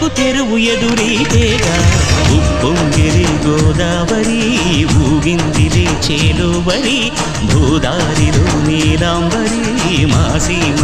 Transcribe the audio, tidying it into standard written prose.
బతుకు తెరువు ఎదురీతేగా ఉప్పొంగిరి గోదావరి ఊగిందిరి చేలోబరి భూదారిలో నీలాంబరి మా సీమ